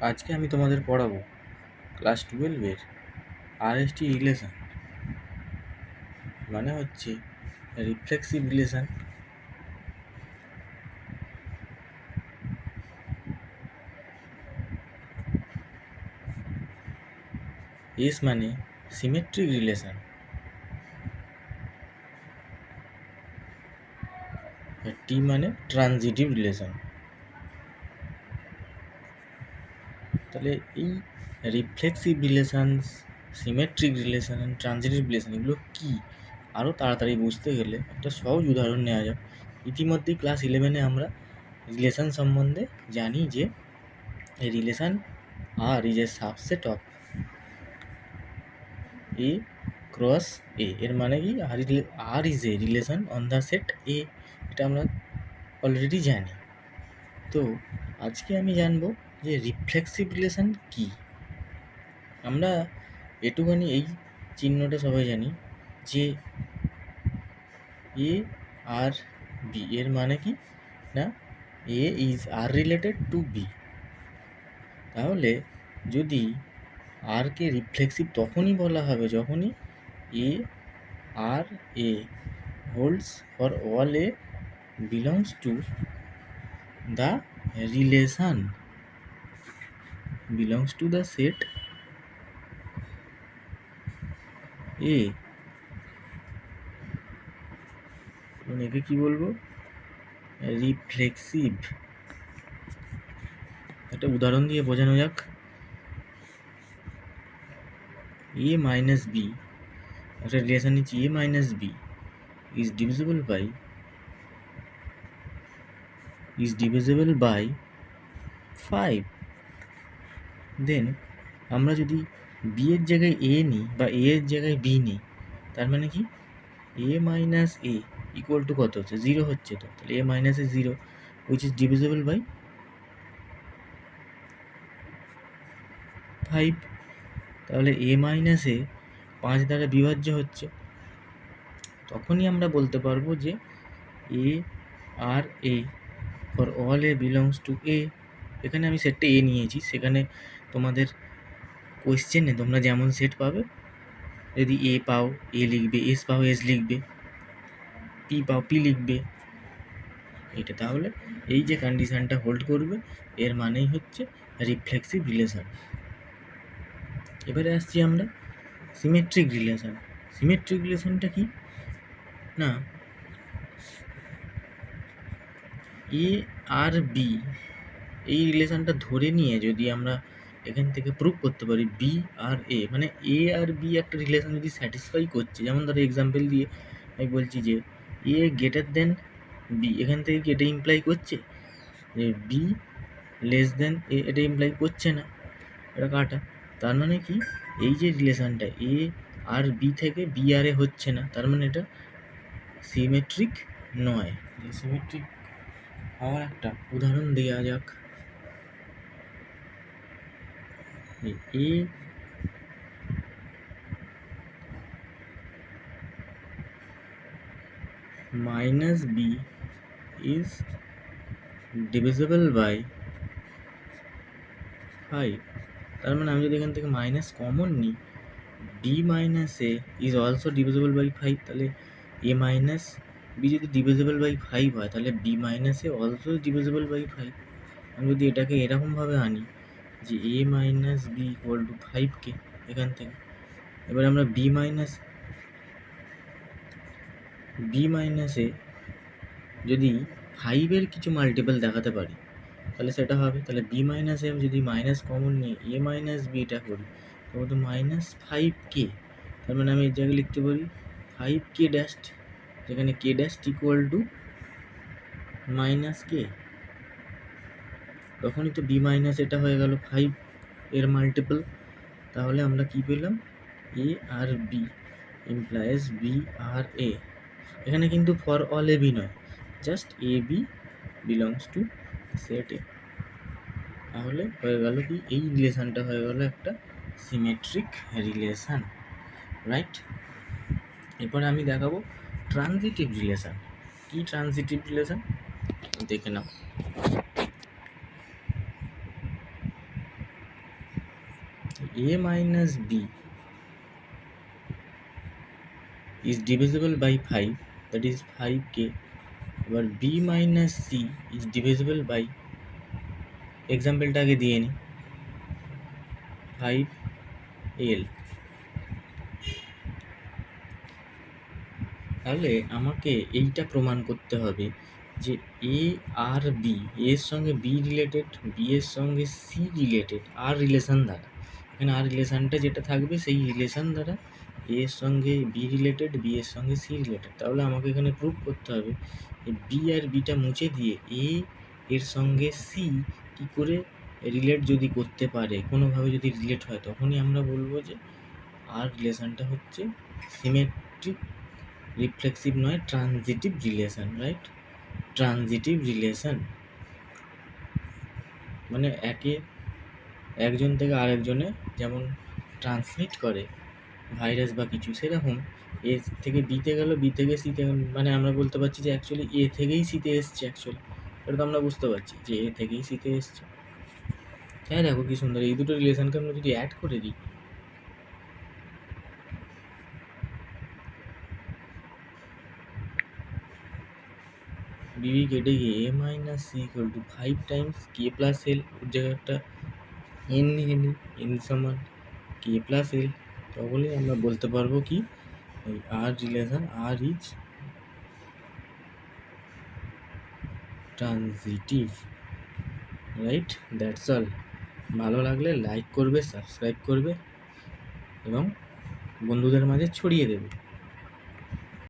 আজকে আমি তোমাদের পড়াবো ক্লাস 12-এর আরএসটি রিলেশন, মানে হচ্ছে রিফ্লেক্সিভ রিলেশন। এস মানে সিমেট্রিক রিলেশন, টি মানে ট্রানজিটিভ রিলেশন। তাহলে এই reflexive relation, symmetric relation, transitive relation এগুলো কী আরও তাড়াতাড়ি বুঝতে গেলে একটা সহজ উদাহরণ নেওয়া যাক। ইতিমধ্যেই ক্লাস 11-এ আমরা রিলেশন সম্বন্ধে জানি যে a relation R is a subset of A cross A। এর মানে কি R is a relation on the set A, এটা আমরা অলরেডি জানি। তো আজকে আমি জানবো যে রিফ্লেক্সিভ রিলেশন কি। আমরা এটুখানি এই চিহ্নটা সবাই জানি যে এ আর বি, এর মানে কি না A is R related to B. তাহলে যদি আরকে রিফ্লেক্সিভ তখনই বলা হবে যখনই A R A holds for all A belongs to the relation belongs to the set A. একে কি বলবো? রিফ্লেক্সিভ। একটা উদাহরণ দিয়ে বোঝানো যাক। এ মাইনাস বি, একটা রিলেশন নিচ্ছি, A minus B is divisible by 5। Then আমরা যদি বি এর জায়গায় এ নিই বা এ এর জায়গায় বি নিই, তার মানে কি এ মাইনাস এ ইকুয়াল টু কত হচ্ছে? 0 হচ্ছে। তো তাহলে এ minus A 0 which is divisible by 5। তাহলে এ মাইনাস এ 5 দ্বারা বিভাজ্য হচ্ছে। তখনই আমরা বলতে পারবো যে A R A for all A belongs to A. এখানে আমি সেটটা এ নিয়েছি, সেখানে তোমাদের কোয়েশ্চেনে তোমরা যেমন সেট পাবে, যদি এ পাও এ লিখবে, এস পাও এস লিখবে, পি পাও পি লিখবে, এটা। তাহলে এই যে কন্ডিশনটা হোল্ড করবে এর মানেই হচ্ছে রিফ্লেক্সিভ রিলেশন। এবারে আসছি আমরা সিমেট্রিক রিলেশন। সিমেট্রিক রিলেশনটা কি না, এ আর বি এই রিলেশনটা ধরে নিয়ে যদি আমরা এখান থেকে প্রুভ করতে পারি বি আর এ, মানে এ আর বি একটা রিলেশন যদি স্যাটিসফাই করছে, যেমন ধরো এক্সাম্পল দিয়ে আমি বলছি যে এ গ্রেটার দেন বি, এখান থেকে কি এটা ইমপ্লাই করছে যে বি লেস দেন এ? এটা ইমপ্লাই করছে না, এটা কাটা। তার মানে কি এই যে রিলেশনটা এ আর বি থেকে বি আর এ হচ্ছে না, তার মানে এটা সিমেট্রিক নয়। সিমেট্রিক হওয়ার একটা উদাহরণ দেওয়া যাক। এ minus b is divisible by 5। তার মানে আমি যদি এখান থেকে মাইনাস কমন নিই, b minus A is also divisible by 5। তাহলে a মাইনাস বি যদি ডিভিজিবল বাই 5 হয়, তাহলে b minus A also divisible by 5। আমি যদি এটাকে এরকমভাবে আনি যে a minus B equal to 5কে এখান থেকে, এবার আমরা b মাইনাসে যদি 5-এর কিছু মাল্টিপল দেখাতে পারি তাহলে সেটা হবে। তাহলে বি মাইনাস এ যদি মাইনাস কমন নিয়ে এ মাইনাস বিটা করি তবে তো মাইনাস 5কে। তার মানে আমি এর জায়গায় লিখতে পারি 5k ড্যাশড, যেখানে কে ড্যাশড ইকুয়াল টু মাইনাস কে। তখনই তো বি মাইনাস এটা হয়ে গেল 5 এর মাল্টিপল। তাহলে আমরা কি পেলাম? A R B implies B R A. এখানে কিন্তু ফর অল এ বি নয়, just A B belongs to set A. তাহলে হয়ে গেল কি, এই রিলেশনটা হয়ে গেল একটা সিমেট্রিক রিলেশন, রাইট? এরপরে আমি দেখাবো ট্রানজিটিভ রিলেশন। কি ট্রানজিটিভ রিলেশন দেখে নাও। a minus b is divisible by 5, that is 5k, এবার b minus c is divisible by, এক্সাম্পলটা আগে দিয়ে নিই, 5l। তাহলে আমাকে এইটা প্রমাণ করতে হবে যে এ আর বি, এর সঙ্গে বি রিলেটেড, বি এর সঙ্গে সি রিলেটেড, আর রিলেশন দ্বারা, এখানে আর রিলেশনটা যেটা থাকবে সেই রিলেশন দ্বারা এ এর সঙ্গে বি রিলেটেড, বি এর সঙ্গে সি রিলেটেড। তাহলে আমাকে এখানে প্রুভ করতে হবে যে বি আর বিটা মুছে দিয়ে এ এর সঙ্গে সি কী করে রিলেট যদি করতে পারে, কোনোভাবে যদি রিলেট হয়, তখনই আমরা বলবো যে আর রিলেশনটা হচ্ছে সিমেট্রিক, রিফ্লেক্সিভ নয়, transitive relation, right? Transitive relation মানে একজন থেকে আরেকজনে যেমন ট্রান্সমিট করে ভাইরাস বা কিছু, সেরকম এ থেকে বিতে গেল, বি থেকে সিতে, মানে আমরা বলতে পারছি যে অ্যাকচুয়ালি এ থেকেই সিতে এসছে, অ্যাকচুয়ালি এটা তো আমরা বুঝতে পারছি যে এ থেকেই সিতে এসছে। হ্যাঁ, দেখো কি সুন্দর, এই দুটো রিলেশনকে আমরা যদি অ্যাড করে দিই, বিবি কেটে গিয়ে A minus C equal to 5 times K plus L, ওর জায়গায় একটা এন নিয়ে নিই, এন সমান কে প্লাস এল, তাহলে আমরা বলতে পারবো কি এই R relation, R is transitive, right? That's all. ভালো লাগলে লাইক করবে, সাবস্ক্রাইব করবে এবং বন্ধুদের মাঝে ছড়িয়ে দেবে।